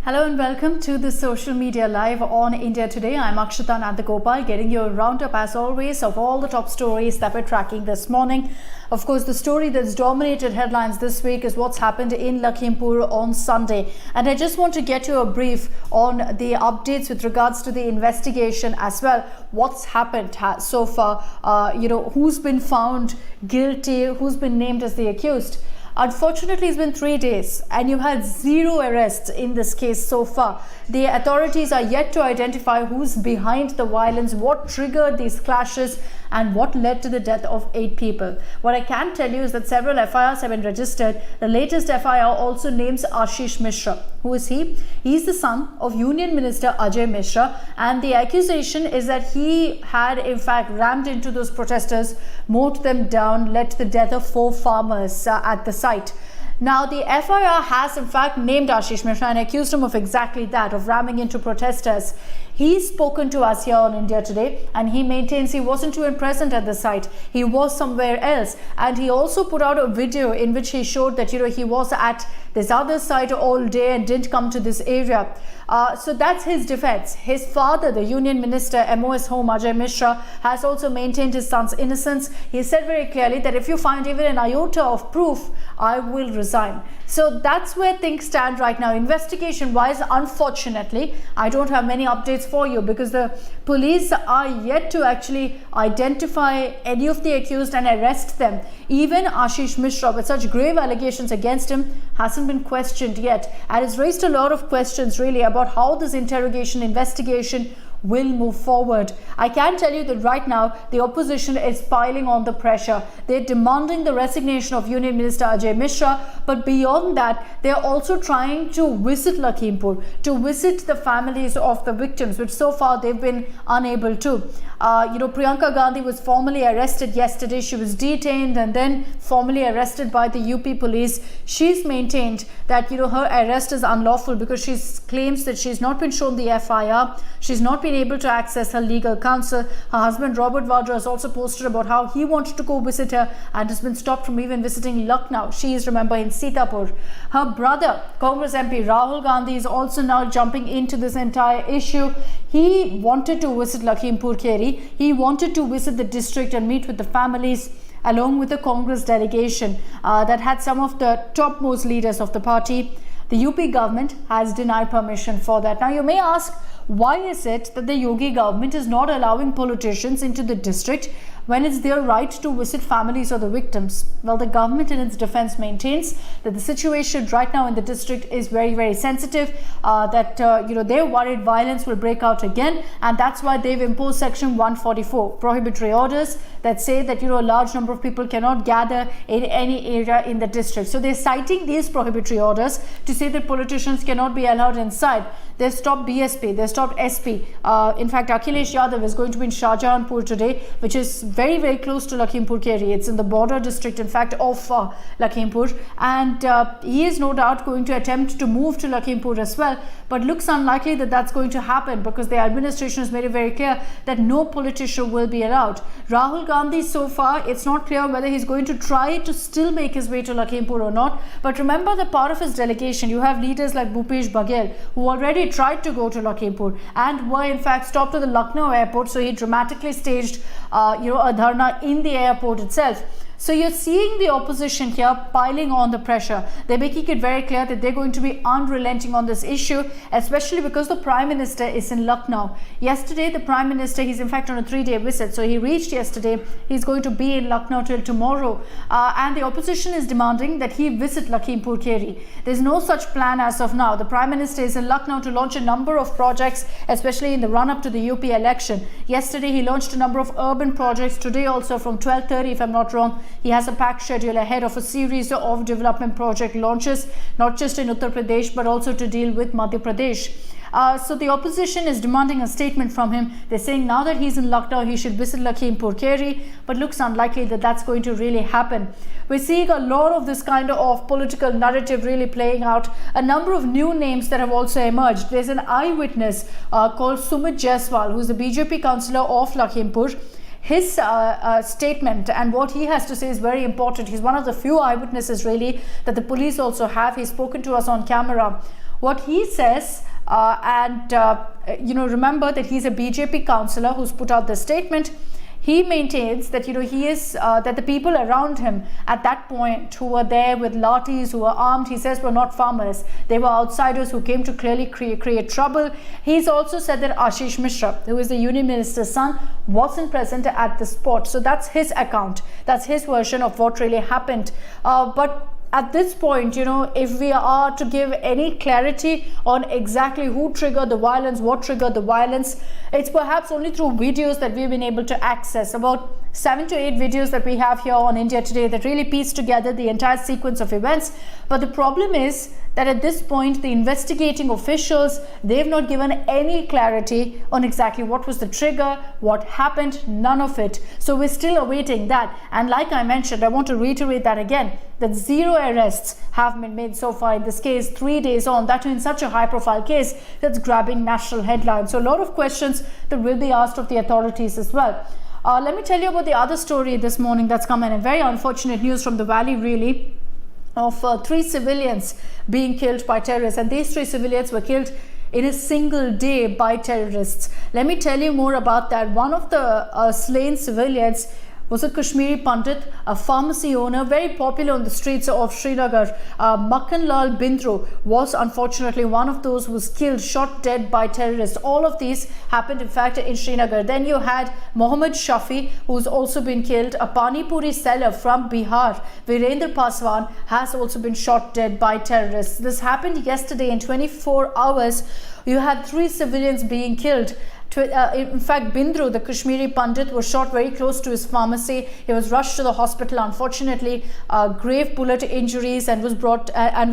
Hello and welcome to the Social Media Live on India Today. I'm Akshita Nandagopal, getting you a roundup as always of all the top stories that we're tracking this morning. Of course, the story that's dominated headlines this week is what's happened in Lakhimpur on Sunday. And I just want to get you a brief on the updates with regards to the investigation as well. What's happened so far, who's been found guilty, who's been named as the accused. Unfortunately, it's been 3 days and you've had zero arrests in this case so far. The authorities are yet to identify who's behind the violence, what triggered these clashes and what led to the death of 8 people. What I can tell you is that several FIRs have been registered. The latest FIR also names Ashish Mishra. Who is he? He's the son of Union Minister Ajay Mishra, and the accusation is that he had in fact rammed into those protesters, mowed them down, led to the death of 4 farmers at the site. Now, the FIR has in fact named Ashish Mishra and accused him of exactly that, of ramming into protesters. He's spoken to us here on India Today and he maintains he wasn't even present at the site. He was somewhere else, and he also put out a video in which he showed that he was at this other site all day and didn't come to this area. So that's his defense. His father, the Union Minister, MOS Home Ajay Mishra, has also maintained his son's innocence. He said very clearly that if you find even an iota of proof, I will resign. So that's where things stand right now. Investigation wise, unfortunately, I don't have many updates for you because the police are yet to actually identify any of the accused and arrest them. Even Ashish Mishra, with such grave allegations against him, hasn't been questioned yet, and it's raised a lot of questions really about how this investigation will move forward. I can tell you that right now the opposition is piling on the pressure. They're demanding the resignation of Union Minister Ajay Mishra, but beyond that, they're also trying to visit Lakhimpur, to visit the families of the victims, which so far they've been unable to. Priyanka Gandhi was formally arrested yesterday. She was detained and then formally arrested by the UP police. She's maintained that her arrest is unlawful because she claims that she's not been shown the FIR. She's not been able to access her legal counsel. Her husband Robert Vadra has also posted about how he wanted to go visit her and has been stopped from even visiting Lucknow. She is, remember, in Sitapur. Her brother, Congress MP Rahul Gandhi, is also now jumping into this entire issue. He wanted to visit Lakhimpur Kheri. He wanted to visit the district and meet with the families along with the Congress delegation that had some of the topmost leaders of the party. The UP government has denied permission for that. Now, you may ask, why is it that the Yogi government is not allowing politicians into the district when it's their right to visit families of the victims? Well, the government in its defense maintains that the situation right now in the district is very, very sensitive, they're worried violence will break out again, and that's why they've imposed Section 144, prohibitory orders that say that a large number of people cannot gather in any area in the district. So they're citing these prohibitory orders to say that politicians cannot be allowed inside. They've stopped BSP, they've stopped SP. In fact, Akhilesh Yadav is going to be in Shahjahanpur today, which is very, very close to Lakhimpur Kheri. It's in the border district, in fact, of Lakhimpur. And he is no doubt going to attempt to move to Lakhimpur as well. But looks unlikely that that's going to happen because the administration has made it very clear that no politician will be allowed. Rahul Gandhi, so far, it's not clear whether he's going to try to still make his way to Lakhimpur or not. But remember that part of his delegation, you have leaders like Bhupesh Baghel, who already tried to go to Lakhimpur and were in fact stopped at the Lucknow airport. So he dramatically staged a dharna in the airport itself. So you're seeing the opposition here piling on the pressure. They're making it very clear that they're going to be unrelenting on this issue, especially because the Prime Minister is in Lucknow. Yesterday, the Prime Minister, he's in fact on a 3-day visit. So he reached yesterday. He's going to be in Lucknow till tomorrow. And the opposition is demanding that he visit Lakhimpur Kheri. There's no such plan as of now. The Prime Minister is in Lucknow to launch a number of projects, especially in the run-up to the UP election. Yesterday, he launched a number of urban projects. Today also from 12:30, if I'm not wrong, he has a packed schedule ahead of a series of development project launches, not just in Uttar Pradesh, but also to deal with Madhya Pradesh. So the opposition is demanding a statement from him. They're saying now that he's in Lucknow, he should visit Lakhimpur Kheri, but looks unlikely that that's going to really happen. We're seeing a lot of this kind of political narrative really playing out. A number of new names that have also emerged. There's an eyewitness called Sumit Jaiswal, who's the BJP councillor of Lakhimpur. His statement and what he has to say is very important. He's one of the few eyewitnesses really that the police also have. He's spoken to us on camera. What he says, remember that he's a BJP councillor who's put out this statement. He maintains that he is that the people around him at that point who were there with lathis, who were armed, he says, were not farmers. They were outsiders who came to clearly create trouble. He's also said that Ashish Mishra, who is the Union Minister's son, wasn't present at the spot. So that's his account. That's his version of what really happened. But at this point, if we are to give any clarity on exactly who triggered the violence, what triggered the violence, it's perhaps only through videos that we've been able to access. About 7 to 8 videos that we have here on India Today that really piece together the entire sequence of events. But the problem is that at this point, the investigating officials, they've not given any clarity on exactly what was the trigger, what happened, none of it. So we're still awaiting that. And like I mentioned, I want to reiterate that again, that 0 arrests have been made so far in this case, 3 days on, that in such a high profile case that's grabbing national headlines. So a lot of questions that will be asked of the authorities as well. Let me tell you about the other story this morning that's come in, and very unfortunate news from the valley really, of 3 civilians being killed by terrorists, and these 3 civilians were killed in a single day by terrorists. Let me tell you more about that. One of the slain civilians was a Kashmiri Pandit, a pharmacy owner, very popular on the streets of Srinagar. Makhanlal Bindru was unfortunately one of those who was killed, shot dead by terrorists. All of these happened in fact in Srinagar. Then you had Mohammed Shafi, who's also been killed. A Pani Puri seller from Bihar, Virendra Paswan, has also been shot dead by terrorists. This happened yesterday. In 24 hours, you had 3 civilians being killed. In fact, Bindru, the Kashmiri Pandit, was shot very close to his pharmacy. He was rushed to the hospital, unfortunately, grave bullet injuries, and was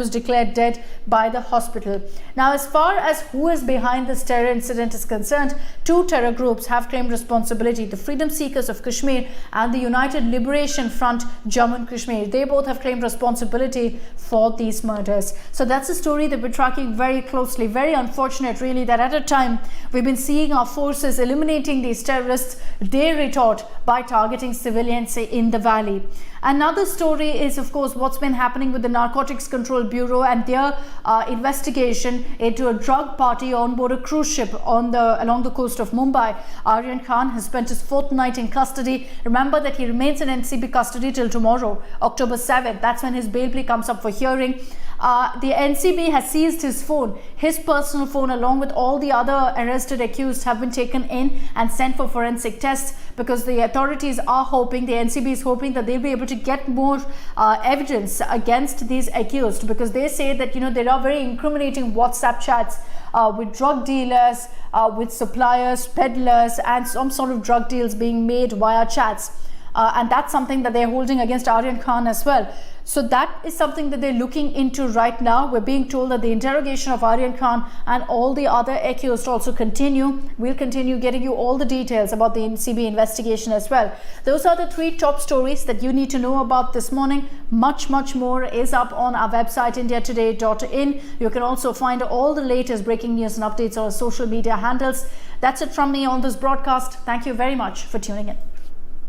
declared dead by the hospital. Now, as far as who is behind this terror incident is concerned, 2 terror groups have claimed responsibility: the Freedom Seekers of Kashmir and the United Liberation Front Jammu and Kashmir. They both have claimed responsibility for these murders. So that's a story that we're tracking very closely. Very unfortunate, really, that at a time we've been seeing our forces eliminating these terrorists, they retort by targeting civilians in the valley. Another story is, of course, what's been happening with the Narcotics Control Bureau and their investigation into a drug party on board a cruise ship along the coast of Mumbai. Aryan Khan has spent his 4th night in custody. Remember that he remains in NCB custody till tomorrow, October 7th. That's when his bail plea comes up for hearing. The NCB has seized his phone. His personal phone, along with all the other arrested accused, have been taken in and sent for forensic tests, because the authorities are hoping, the NCB is hoping, that they'll be able to get more evidence against these accused, because they say that there are very incriminating WhatsApp chats with drug dealers, with suppliers, peddlers, and some sort of drug deals being made via chats. And that's something that they're holding against Aryan Khan as well. So that is something that they're looking into right now. We're being told that the interrogation of Aryan Khan and all the other accused also continue. We'll continue getting you all the details about the NCB investigation as well. Those are the 3 top stories that you need to know about this morning. Much more is up on our website, indiatoday.in. You can also find all the latest breaking news and updates on our social media handles. That's it from me on this broadcast. Thank you very much for tuning in.